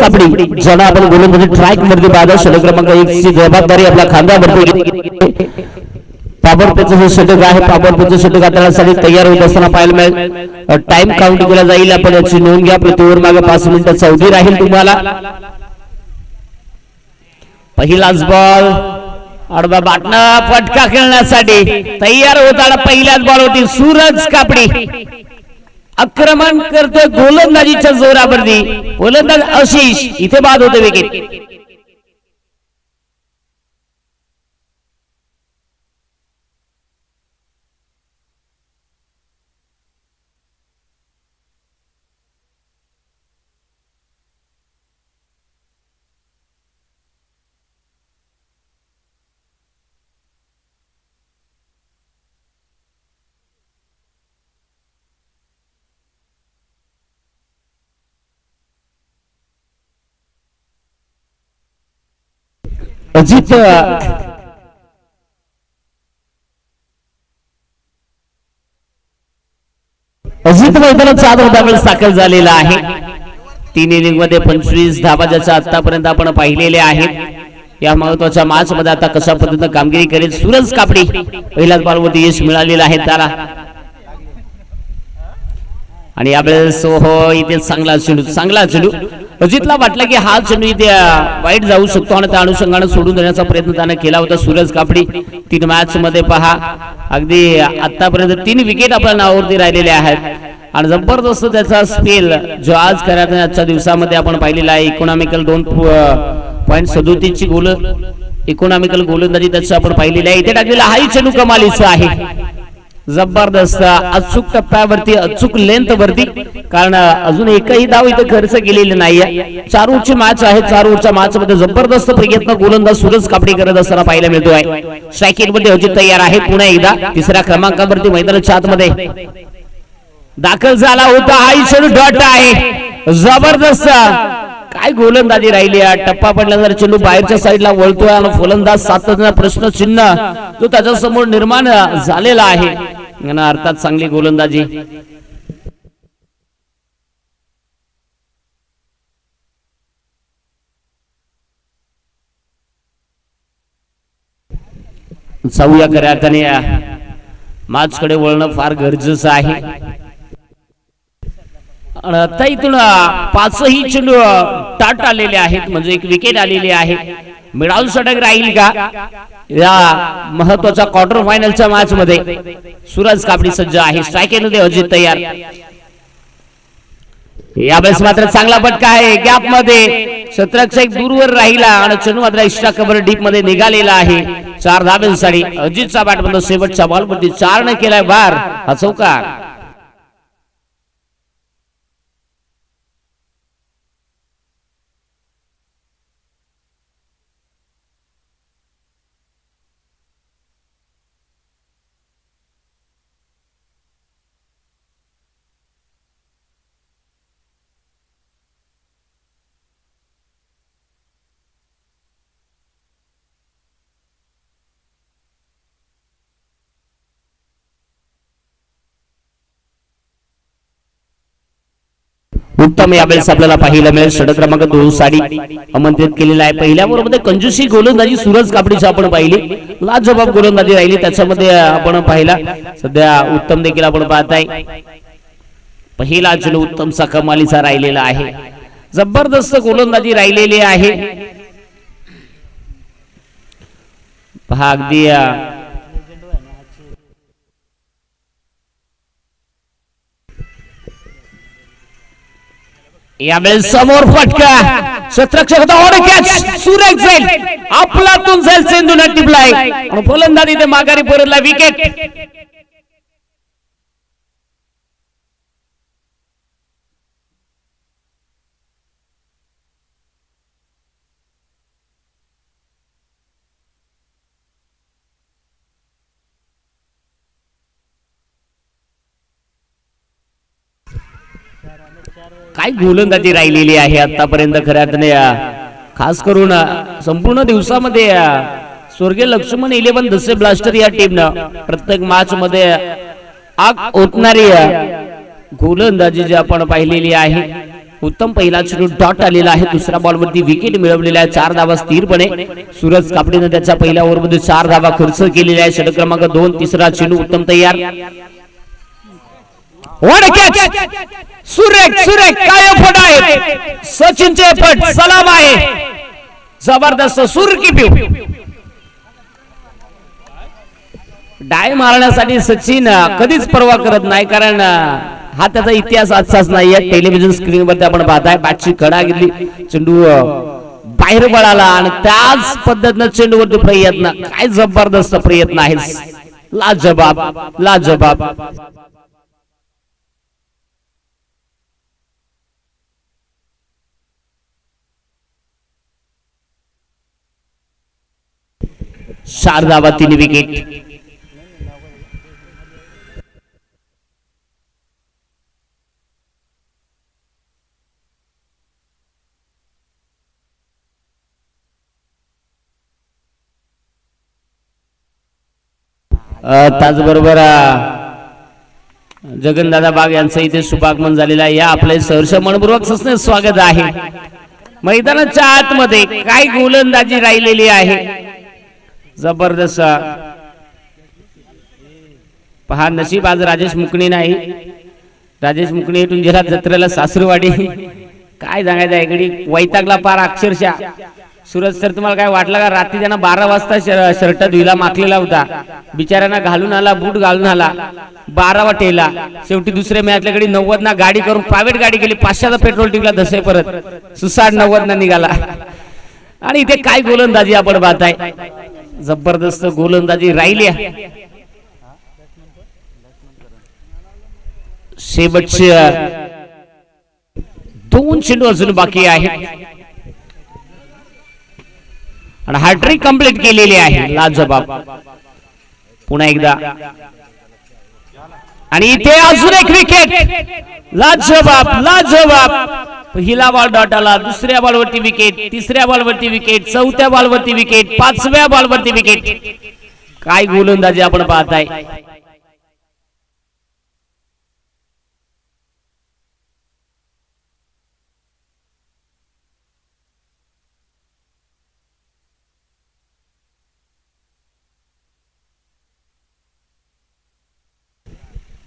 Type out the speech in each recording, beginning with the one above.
कापडी ज्यांना आपण गोलंदाजी ट्रॅक मध्ये पाहतो षटक क्रमांक 1 ची जबाबदारी आपल्या खांद्यावरती पाबरपेचं हे षटक आहे। पाबरपेचं षटक हाताळण्यासाठी तयार होत असताना पाहायला मिळेल। टाइम काउंट केला जाईल, आपण याची नोंद घ्या। प्रति ओव्हर मागे 5 मिनिटाचा अवधी राहील तुम्हाला। पहिलाच बॉल आडवा बाटना फटका खेळण्यासाठी तयार होताना पहिल्याच बॉल होती सूरज कापडी आक्रमण करतोय गोलंदाजीच्या जोरावरती। गोलंदाज आशिष इथे बाद होते विकेट। अजित मैदानात 4 धावा दाखल झालेला आहे। 3 इनिंग मध्ये 25 धावा ज्याच्या आतापर्यंत आपण पाहिलेले आहेत। या महत्त्वाच्या मॅच मध्ये आता कशा पद्धतीने कामगिरी करेल सूरज कापडी। पहिल्याच बॉलवरती यश मिळालेलं आहे त्याला आणि यावेळेस हो इथे चांगला चेंडू अजितला वाटलं की हा चेंडू इथे वाईट जाऊ शकतो आणि त्या अनुषंगाने सोडून देण्याचा प्रयत्न त्याने केला होता सूरज कापडी। 3 मॅच मध्ये पहा अगदी आतापर्यंत 3 विकेट आपल्या नावावरती राहिलेले आहेत आणि जबरदस्त त्याचा स्पेल जो आज करण्यात आजच्या दिवसामध्ये आपण पाहिलेला आहे। इकॉनॉमिकल 2.37 ची इकॉनॉमिकल गोलंदाजी त्याची आपण पाहिलेली आहे। इथे टाकलेला हाही चेंडू कमालीचा आहे। जबरदस्त अचूक टप्प्यावरती अचूक लेंथ वरती, कारण अजून एकही धाव इथे खर्च केलेली नाहीये। 4 ओव्हरची मॅच आहे। 4 ओव्हरच्या मॅच मध्ये जबरदस्त प्रयत्न गोलंदाज सूरज कापडी करत असताना पाहायला मिळतोय। स्ट्रायकिंग मध्ये अजित तयार आहे पुन्हा एकदा। 3ऱ्या क्रमांकावरती मैदानाच्या आतमध्ये दाखल झाला होता हाही चेंडू डॉट आहे। जबरदस्त काय गोलंदाजी राहिली। टप्पा पडल्यानंतर चेंडू बाहेरच्या साईडला वळतोय आणि फलंदाज सातत्याने प्रश्न चिन्ह तो त्याच्या समोर निर्माण झालेला आहे। अर्थात चांगली गोलंदाजी। जाऊया खऱ्या अर्थाने मॅच कडे वळणं फार गरजेचं आहे। आता इथून 5ही चेंडू टाट आलेले आहेत, म्हणजे 1 विकेट आलेली आहे। मिडाल षटक राहील का या महत्वाच्या क्वार्टर फायनलच्या मॅच मध्ये? सूरज कापडी सज्ज आहे। स्ट्रायकिंग मध्ये अजित तयार। यावेळेस मात्र चांगला फटका आहे गॅप मध्ये। क्षेत्ररक्षक दूरवर राहिला आणि चेंडू मात्र एक्स्ट्रा कव्हर डीप मध्ये निघालेला आहे। 4 धाब्यांसाठी अजितचा बॅट बंद। शेवटच्या बॉलवरती 4 ने केलाय बार हा चौकार। उत्तम यावेळेस आपल्याला पाहायला मिळेल। षटक क्रमांक 2 साठी आमंत्रित केलेला आहे। पहिल्या ओव्हर मध्ये कंजूसी गोलंदाजी सूरज कापडीची आपण पाहिली, लाजवाब गोलंदाजी राहिली त्याच्यामध्ये आपण पाहिला। सध्या उत्तम देखील आपण पाहताय पहिला चेंडू उत्तमचा कमालीचा राहिलेला आहे। जबरदस्त गोलंदाजी राहिलेली आहे। पहा अगदी यावेळेस समोर फटका क्षेत्ररक्षक होता कॅच सुरेख जाईल आपलातून जाईल चेंडूने टिपलाय आणि फलंदाजी ते माघारी परतला विकेट। काय गोलंदाजी राहिलेली आहे आतापर्यंत खऱ्या अर्थाने। खास करून संपूर्ण दिवसामध्ये स्वर्गीय लक्ष्मण 11 दसे ब्लास्टर या टीमनं प्रत्येक मॅच मध्ये आग ओतणारी गोलंदाजी जी आपण पाहिलेली आहे उत्तम पहिला चेंडू डॉट आलेला आहे. दुसऱ्या बॉलवरती विकेट मिळवलेला आहे. 4 धावा स्थिरपणे सूरज कापडीने त्याच्या पहिल्या ओव्हरमध्ये 4 धावा खर्च केलेल्या आहे. षटक क्रमांक 2 तिसरा चेंडू उत्तम तयार. सुरेख काय फट आहे. सचिनचे फट सलाम आहे. जबरदस्त सुरकी डाय मारण्यासाठी सचिन कधीच पर्वा करत नाही, कारण हा त्याचा इतिहास आजचाच नाही आहे. टेलिव्हिजन स्क्रीनवरती आपण पाहताय बॅटची कडा घेतली, चेंडू बाहेर पडाला आणि त्याच पद्धतीनं चेंडूवरती प्रयत्न. काय जबरदस्त प्रयत्न आहे. लाजबाब. शारदाबाद 3 विकेट. त्याचबरोबर जगनदादा बाग यांचं इथे शुभागमन झालेलं आहे. या आपले सहर्ष मनपूर्वक सस्ने स्वागत आहे. मैदानाच्या आतमध्ये काय गोलंदाजी राहिलेली आहे. जबरदस्त पहा, नशीब आज राजेश मुकणे नाही. राजेश मुकणे इथून जिल्हा जत्रेला सासरवाडी. काय सांगायचं इकडे वैतागला पार अक्षरशः. सूरज सर, तुम्हाला काय वाटलं का? रात्री त्यांना 12 वाजता शर्ट धुईला माखलेला होता. बिचाऱ्यांना घालून आला, बूट घालून आला, 12 वाटेला. शेवटी दुसऱ्या मॅचल्याकडे 90 ना गाडी करून प्रायव्हेट गाडी गेली. 500चा पेट्रोल टिकला दसे परत सुसाट 90 ना निघाला. आणि इथे काय गोलंदाजी आपण पाहताय. जबरदस्त गोलंदाजी राहिली. शेवटचे 2 चेंडू अजून बाकी आहेत आणि हॅट्रिक कंप्लीट केलेली आहे. लाजबाब पुन्हा एकदा आणि इथे अजून एक विकेट. लाजबाब. पहिला बॉल डॉट आला, दुसऱ्या बॉलवरती विकेट, तिसऱ्या बॉलवरती विकेट, चौथ्या बॉलवरती विकेट, 5व्या बॉलवरती विकेट. काय गोलंदाजी आपण पाहताय.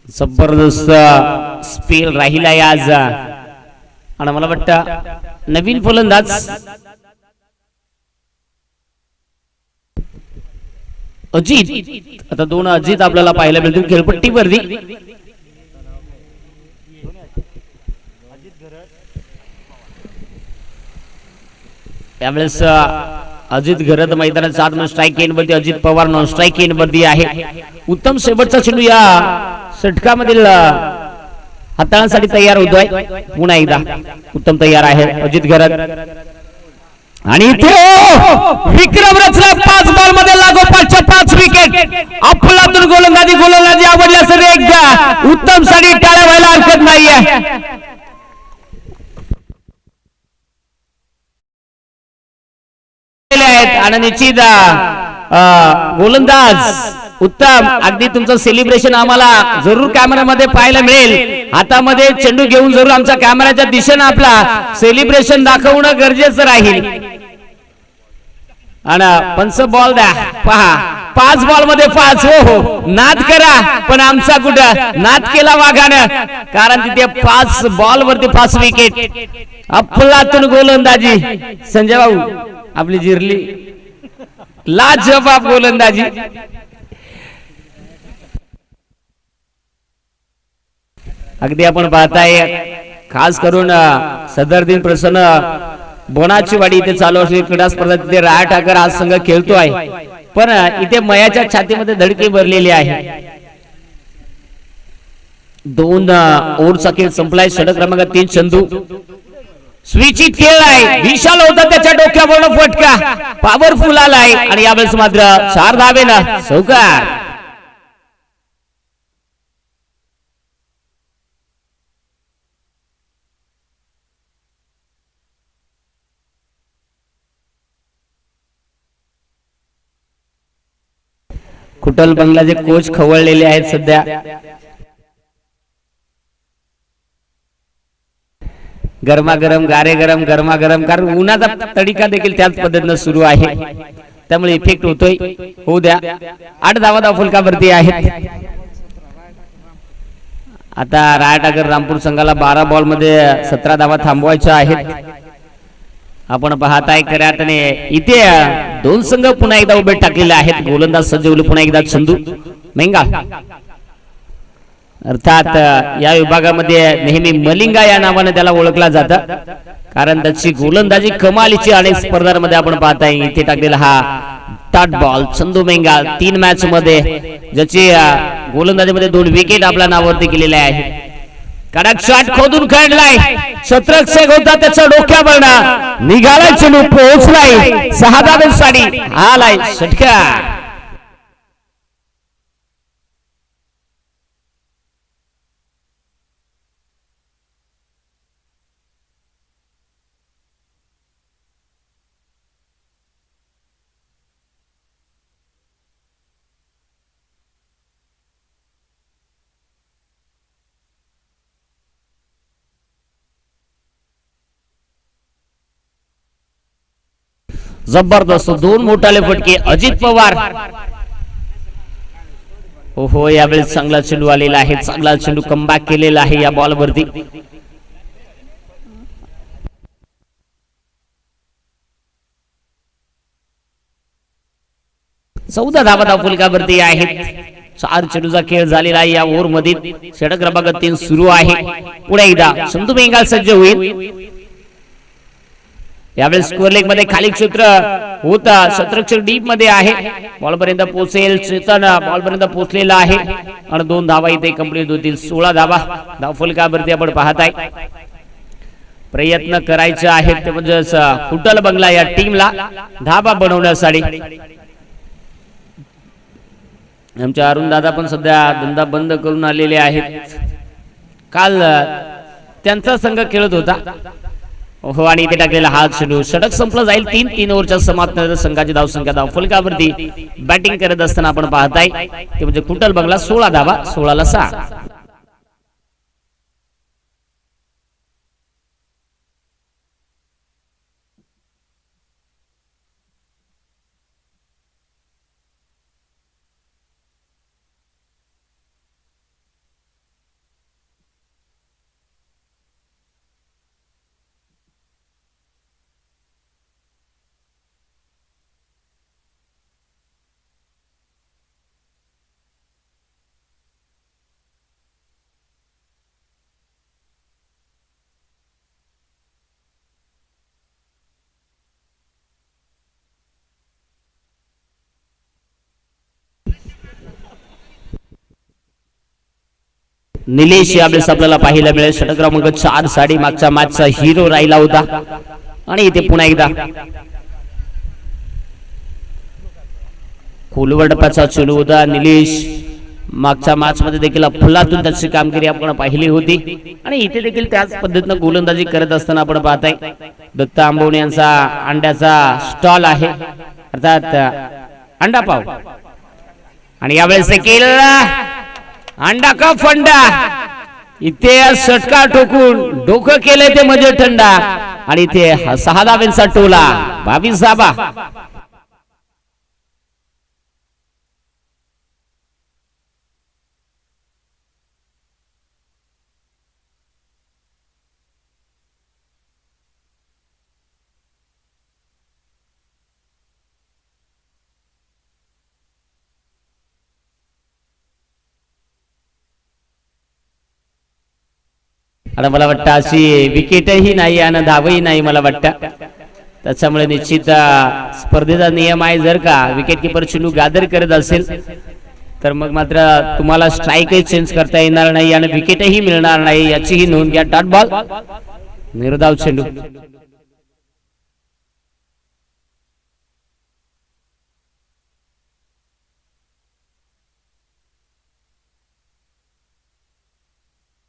जबरदस्त स्पेल राहिला आज. आणि मला वाटतं नवीन फलंदाज अजित. आता 2 अजित आपल्याला पाहायला मिळतील खेळपट्टीवरती. त्यावेळेस अजित घरत मैदानाच्या आत स्ट्राईक एंड वरती, Ajit Pawar non strike end वरती आहे. उत्तम शेवटचा चेंडू या षटकामधील हाताळण्यासाठी तयार होतोय. पुन्हा एकदा उत्तम तयार आहे अजित घरत. आणि इथे विक्रम रचला. 5 बॉल मध्ये लागोपाठच्या 5 विकेट. अफलातून गोलंदाजी आवडल्यास एकदा उत्तम साठी टाळ्या व्हायला हरकत नाहीये. आणि निश्चित गोलंदाज उत्तम. अगदी तुमचं सेलिब्रेशन आम्हाला जरूर कॅमेऱ्यामध्ये पाहायला मिळेल. हातामध्ये चेंडू घेऊन जरूर आमच्या कॅमेऱ्याच्या दिशेने आपला सेलिब्रेशन दाखवणं गरजेचं राहील. आणि 5 बॉल द्या. पहा, 5 बॉल मध्ये 5. हो, नाद करा, पण आमचा कुठं नाद केला वाघानं, कारण तिथे 5 बॉल वरती 5 विकेट. अफलातून गोलंदाजी. संजय भाऊ आपली जिरली. लाजवाब गोलंदाजी. अगदी आपण पाहताय खास करून सदर दिन प्रसन्न बोनाची वाडी इथे चालू असलेली क्रीडा स्पर्धा तिथे राया ठाकर आज संघ खेळतो आहे. पण इथे मयाच्या छातीमध्ये धडकी भरलेली आहे. 2 ओव्हरचा खेळ संपलाय. षटक क्रमांक 3 चंदू स्विचित खेळ आहे. विशाल होता त्याच्या डोक्यावरून फटका पॉवरफुल आलाय आणि यावेळेस मात्र 4 धावेनं सौकार. कुटल बंगलाचे कोच खवळलेले आहेत सध्या. गरमागरम गारे गरम गरमागरम, कारण उन्हाचा तडिका देखील त्याच पद्धतीनं सुरू आहे, त्यामुळे इफेक्ट होतोय. होऊ द्या. 8 धावा फलकावरती आहेत. आता रायटागर रामपूर संघाला 12 बॉल मध्ये 17 धावा थांबवायच्या आहेत. आपण पाहताय खऱ्या अर्थाने इथे 2 संघ पुन्हा एकदा उभे टाकलेले आहेत. गोलंदाज सज्जवले पुन्हा एकदा चंदू मेंगा, अर्थात या विभागामध्ये नेहमी मलिंगा या नावाने त्याला ओळखला जातं, कारण त्याची गोलंदाजी कमालीची. अनेक स्पर्धांमध्ये आपण पाहताय इथे टाकलेला हा डॉट बॉल चंदू मेंगा 3 मॅच मध्ये, ज्याची गोलंदाजीमध्ये 2 विकेट आपल्या नावावरती केलेल्या आहेत. कडक शॉट खोदून काढलाय, शतरक्षक होता त्याच्या डोक्यावर निघालाय चेंडू, पोहोचलाय 6 धावांसाठी, आलाय षटका. जबरदस्त 2 मोठाले फटके अजित पवार. हो यावेळेस चांगला चेंडू आलेला आहे, चांगला चेंडू कमबॅक केलेला आहे या बॉल वरती. चौदा धावा फलकावरती आहेत. 4 चेंडूचा खेळ झालेला आहे या ओव्हर मध्ये. षटक क्रमांक 3 सुरू आहे. पुढे एकदा चंदू मेंगा सज्ज होईल. यावेळेस स्कोअर लेग मध्ये खाली क्षेत्र होता, शतरक्षक डीप मध्ये आहे, बॉल पर्यंत पोहोचेल, चेतन बॉल पर्यंत पोहोचलेला आहे आणि 2 धावा इथे कंप्लीट होतील. 16 धावा धावफलकावरती आपण पाहताय. प्रयत्न करायचे आहेत ते म्हणजे कुटल बंगला या टीमला धावा बनवण्यासाठी. आमच्या अरुण दादा पण सध्या धंदा बंद करून आलेले आहेत. काल त्यांचा संघ खेळत होता. हो आणि इथे टाकलेला हा चेंडू षटक संपलं जाईल. 3 ओव्हरच्या समाप्तीनंतर संघाची धावसंख्या धावफलकावरती बॅटिंग करत असताना आपण पाहताय ते म्हणजे कुटल बंगला 16 धावा, 16ला 6. निलेश यावेळेस आपल्याला पाहायला मिळेल. षटक क्रमांक 4 साठी मागच्या मॅचचा हिरो राहिला होता आणि इथे पुन्हा एकदा खोलवडपाचा चेंडू होता. निलेश मागच्या मॅच मध्ये देखील फुलातून त्याची कामगिरी आपण पाहिली होती आणि इथे देखील त्याच पद्धतीने गोलंदाजी करत असताना आपण पाहताय दत्त आंबवणे यांचा अंड्याचा स्टॉल आहे, अर्थात अंडा पाव. आणि यावेळेस देखील अंडा का फंडा, इथे षटका ठोकून डोकं केले ते मध्ये थंडा आणि इथे 6 धावांचा टोला 22 धावा. आता मला वाटतं अशी विकेटही नाही आणि धावही नाही मला वाटतं, त्याच्यामुळे निश्चित स्पर्धेचा नियम आहे जर का विकेट किपर चेंडू गादर करत असेल तर मग मात्र तुम्हाला स्ट्राईकही चेंज करता येणार नाही आणि विकेटही मिळणार नाही याचीही नोंद घ्या. डॉट बॉल निर्धाव चेंडू.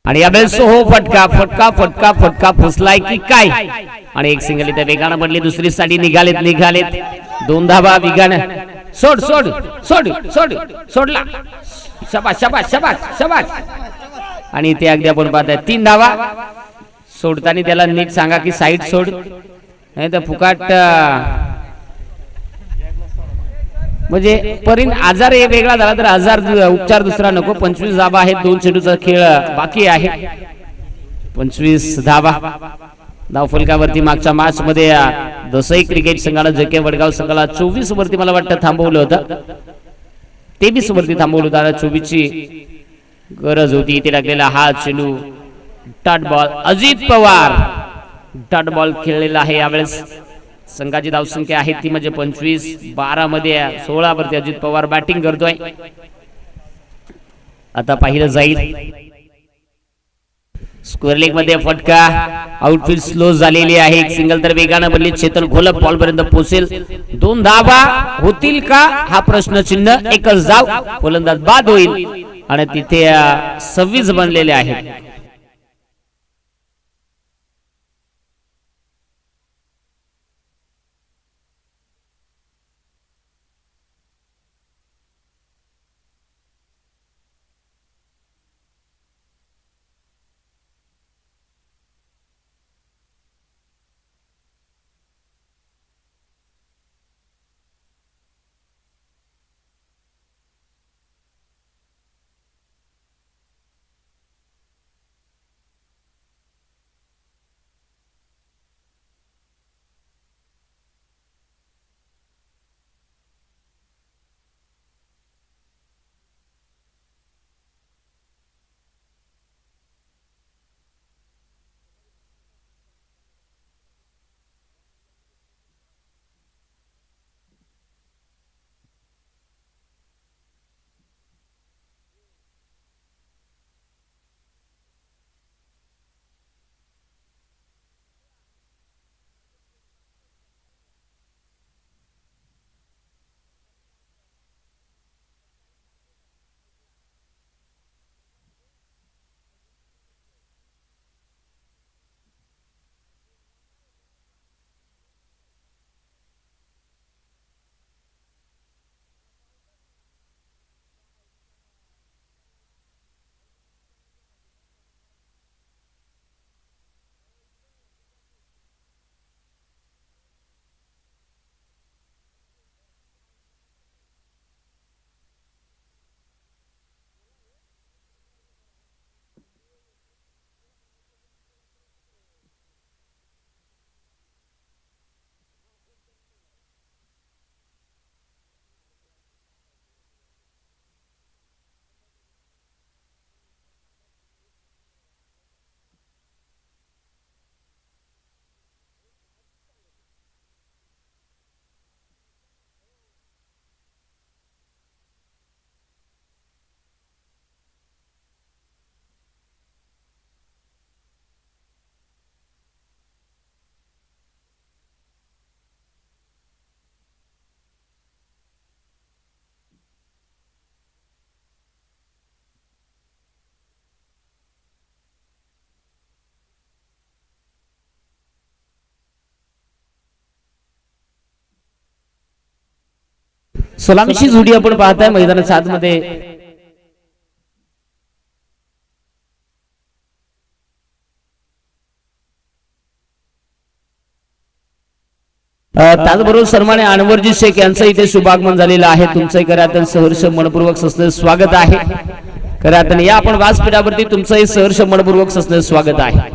आणि यावेळेस हो फटका फटका फटका फटका फुसलाय की काय आणि एक सिंगल इथे वेगानं पडली. दुसरी साठी निघालेत 2 धावा वेगानं. सोड सोड सोड सोड सोडला. शाबास शाबास शाबास शाबास. आणि इथे अगदी आपण पाहताय 3 धावा सोडताना त्याला नीट सांगा की साईड सोड, नाही तर फुकाट म्हणजे परीन आजार एक वेगळा झाला तर आजार उपचार दुसरा नको. 25 धाबा आहेत, 2 चेंडूचा खेळ बाकी आहे. 25 धाबा धाव फलकावरती मागच्या मॅच मध्ये दसई क्रिकेट संघाला जके वडगाव संघाला 24 वरती मला वाटतं थांबवलं होतं, 23 वरती थांबवलं होतं. 24 ची गरज होती. इथे लागलेला हा चेंडू dot ball. Ajit Pawar dot ball खेळलेला आहे. यावेळेस संघाची धावसंख्या आहे ती म्हणजे 25. 12 मध्ये 16 वरती अजित पवार बॅटिंग करतोय. आता पाहिलं जाईल स्क्वेअर लेग मध्ये फटका. आउटफील्ड स्लो झालेली आहे. एक सिंगल तर वेगानं बनली. चेतन घोलप बॉल पर्यंत पोहोचेल. 2 धावा होतील का हा प्रश्नचिन्ह. एकच धाव, फलंदाज बाद होईल आणि तिथे 26 बनलेले आहेत. सलामीची जोडी आपण पाहताय मैदानाच्या आतमध्ये. त्याचबरोबर सन्मान्य अनवरजी शेख यांचं इथे शुभागमन झालेलं आहे. तुमचंही खऱ्यातून सहर्ष मनपूर्वक सस्ते स्वागत आहे. खऱ्यातून या आपण व्यासपीठावरती तुमचंही सहर्ष मनपूर्वक सस्ते स्वागत आहे.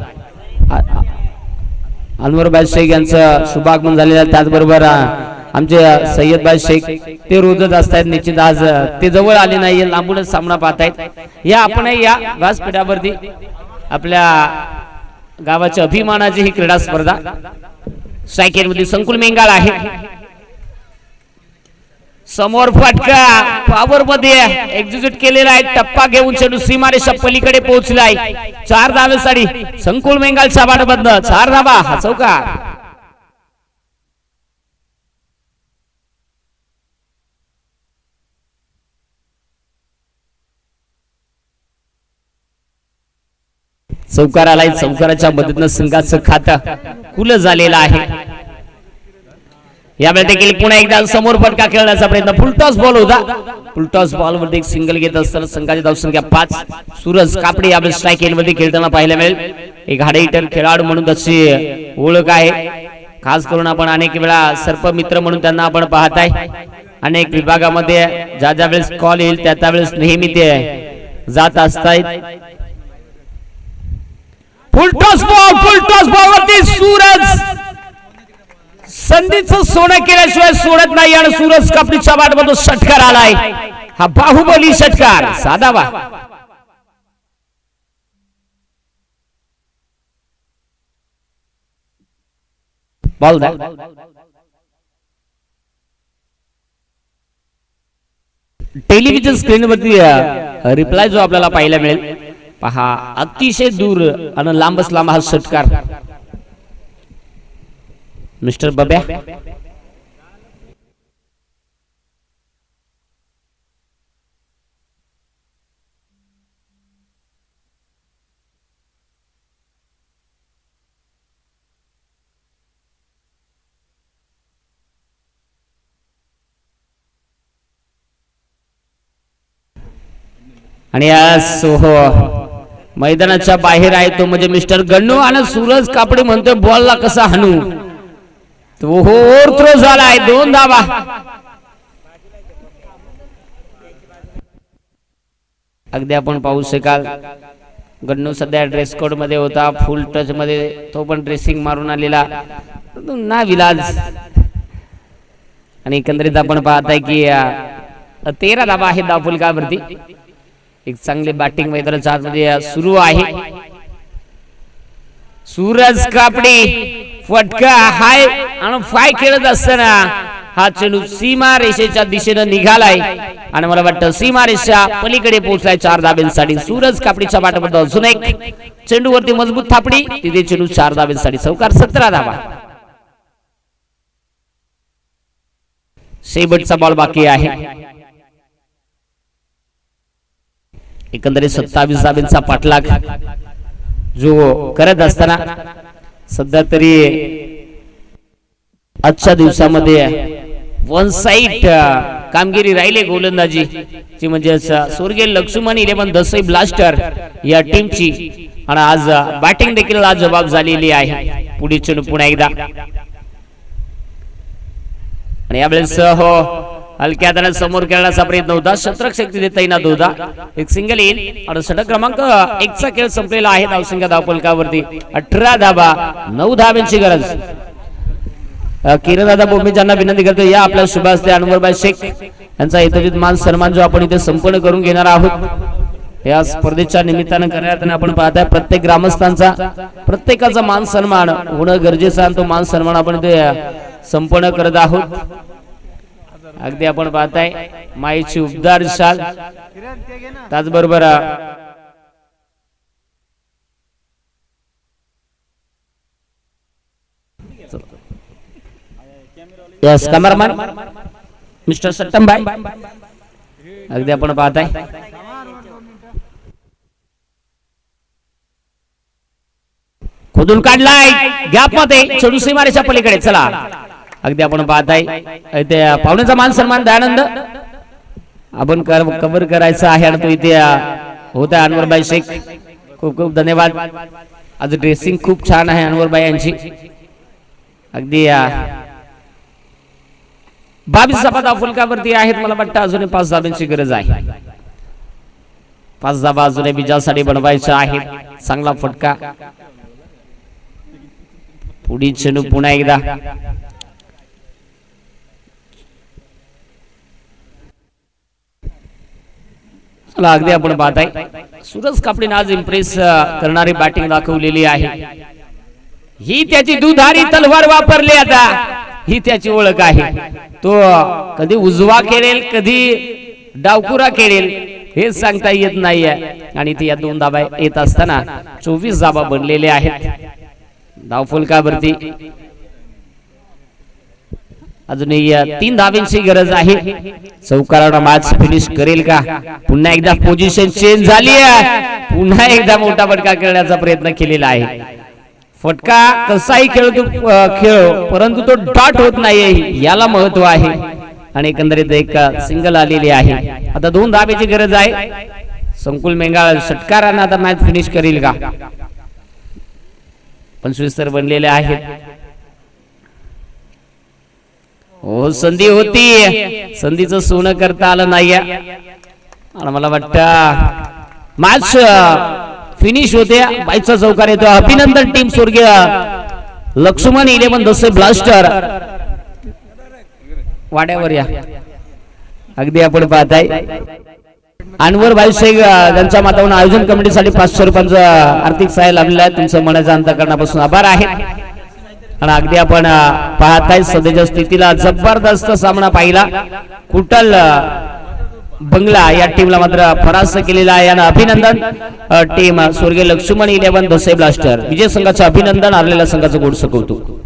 अनवरबाई शेख यांचं शुभागमन झालेलं आहे. त्याचबरोबर आमचे सय्यदबाई शेख ते रोजच असतात. निश्चित आज ते जवळ आले नाही, लांबूनच सामना पाहतायत. या आपण या व्यासपीठावरती आपल्या गावाच्या अभिमानाची ही क्रीडा स्पर्धा स्ट्रायकेर मध्ये संकुल मेंगाळ आहे. समोर फटका पॉवर मध्ये एक्झिक्यूट केलेला आहे. टप्पा घेऊन चेंडू सीमारेषा पलीकडे पोहोचलाय. 4 धावेसाठी संकुल मेंगाळच्या बाटबंद 4 धावा हा चौकार. चौकार आलाय. चौकाराच्या मदतीनं संघाचं खातं खुलं झालेलं आहे. यावेळी देखील पुन्हा एकदा समोर फटका खेळण्याचा प्रयत्न. फुलटॉस बॉल होता. फुलटॉस बॉल वर एक सिंगल घेत असताना संघाची धावसंख्या 5. सूरज कापडे यावेळी स्ट्राईक एंड मध्ये खेळताना पाहायला मिळेल. एक हार्ड खेळाडू म्हणून त्याची ओळख आहे. खास करून आपण अनेक वेळा सर्पमित्र म्हणून त्यांना आपण पाहताय. अनेक विभागामध्ये ज्या ज्या वेळेस कॉल येईल त्या वेळेस नेहमी ते जात असतात. फुल टॉस बॉल वरती सूरज संधीचं सोनं केल्याशिवाय सोडत नाही आणि सूरज कापडीच्या बाटमधून षटकार आलाय. हा बाहुबली षटकार साधा बा. बॉल द्या. टेलिव्हिजन स्क्रीनवरती रिप्लाय जो आपल्याला पाहायला मिळेल पहा. अतिशय दूर आणि लांबच लांब हा षटकार मिस्टर बब्या. आणि सोहो मैदानाच्या बाहेर आहे तो म्हणजे मिस्टर गण्णू आणि सूरज कापडे म्हणतोय बॉलला कसा हाणू. तो ओव्हर थ्रो झालाय. 2 धावा. अगदी आपण पाहू शकाल गण्णू सध्या ड्रेस कोड मध्ये होता. फुल टच मध्ये तो पण ड्रेसिंग मारून आलेला ना विलाज. आणि एकंदरीत आपण पाहताय की 13 धावा आहे धावफलकावरती. एक चांगली बॅटिंग मैदानाच्या आतमध्ये सुरू आहे. सूरज कापडी फटका हाय आणि फाय खेळत असताना हा चेंडू सीमा रेषेच्या दिशेने निघालाय आणि मला वाटतं सीमा रेषा पलीकडे पोहोचलाय 4 धाब्यांसाठी. सूरज कापडीच्या बाटामध्ये अजून एक चेंडूवरती मजबूत थापडी. तिथे चेंडू 4 धाब्यांसाठी. चौकार 17 धावा. शेवटचा बॉल बाकी आहे. एकंदरीत 27 धाब्यांचा पाठलाग जो करत असताना सध्या तरी आजच्या दिवसामध्ये वन साइड कामगिरी राहिली गोलंदाजी ची म्हणजे स्वर्गीय लक्ष्मण 11 दसई ब्लास्टर या टीमची. आणि आज बॅटिंग देखील आज जबाब झालेली आहे. पुढे चेंडू पुन्हा एकदा आणि यावेळेस हो हलक्या हाताने समोर खेळण्याचा प्रयत्न होता. शतरक शक्ती तैनात होता. एक सिंगल येईल आणि षटक क्रमांक 1 चा खेळ संपलेला आहे. धावसंख्या धावफलकावरती 18 धाबा. 9 धाब्यांची गरज. किरण दादा बोंबे ज्यांना विनंती करतो या आपल्या शुभ हस्ते अनवरबाई शेख यांचा यथोचित मान सन्मान जो आपण इथे संपन्न करून घेणार आहोत. या स्पर्धेच्या निमित्तानं करण्यात आपण पाहताय प्रत्येक ग्रामस्थांचा प्रत्येकाचा मान सन्मान होणं गरजेचं आहे. तो मान सन्मान आपण इथे संपन्न करत आहोत. अगदी आपण पाहताय माईची उबदार शाल. त्याचबरोबर यस कॅमेरामॅन मिस्टर सट्टम भाई अगदी आपण पाहताय खोदून काढलाय गॅप मध्ये चेंडू सीमारेषा पलीकडे. चला अगदी आपण पाहताय इथे पाहुण्याचा मान सन्मान दयानंद आपण कव्हर करायचा आहे आणि तो इथे होता अनवरबाई शेख. खूप खूप धन्यवाद. आज ड्रेसिंग खूप छान आहे अनवरबाई यांची. अगदी 22 धाबा धावफलकावरती आहेत. मला वाटतं अजून 5 धाब्यांची गरज आहे. 5 धाबा अजून विजयासाठी बनवायच्या आहेत. चांगला फटका. पुढील चेंडू पुन्हा एकदा अगदी आपण पाहताय सूरज कापडीने आज इम्प्रेस करणारी बॅटिंग दाखवलेली आहे. ही त्याची दुधारी तलवार वापरली. आता ही त्याची ओळख आहे. तो कधी उजवा खेळेल कधी डावकुरा खेळेल हे सांगता येत नाहीये. आणि ती या 2 धाबा येत असताना 24 धाबा बनलेले आहेत धावफलकावरती. अजूनही 3 धाब्यांची गरज आहे. चौकारानं मॅच फिनिश करेल का. पुन्हा एकदा पोझिशन चेंज झाली आहे. पुन्हा एकदा मोठा फटका खेळण्याचा प्रयत्न केलेला आहे. फटका कसाही खेळतो खेळ परंतु तो डॉट होत नाही याला महत्व आहे. आणि एकंदरीत एक सिंगल आलेली आहे. आता 2 धाब्याची गरज आहे. संकुल मेंगाळ षटकारानं आता मॅच फिनिश करेल का. 25 तर बनलेले आहेत. हो संधी होती, संधीचं सोनं करता आलं नाही आणि मला वाटतं मॅच फिनिश होते. बाईचा चौकार येतो. अभिनंदन टीम स्वर्गीय लक्ष्मण 11 दसे ब्लास्टर वाड्यावर या. अगदी आपण पाहताय अनवर भाई शेख यांच्या मातावरून आयोजन कमिटीसाठी 500 रुपयांचा आर्थिक सहाय्य लाभलेलं आहे. तुमचं मनाच्या अंतःकरणापासून आभार आहे. आणि अगदी आपण पाहताय सध्याच्या स्थितीला जबरदस्त सामना पाहिला. कुटल बंगला या टीमला मात्र परास्त केलेला आहे. आणि अभिनंदन टीम स्वर्गीय लक्ष्मण 11 दसे ब्लास्टर विजय संघाचं अभिनंदन, आलेल्या संघाचं गोड कौतुक.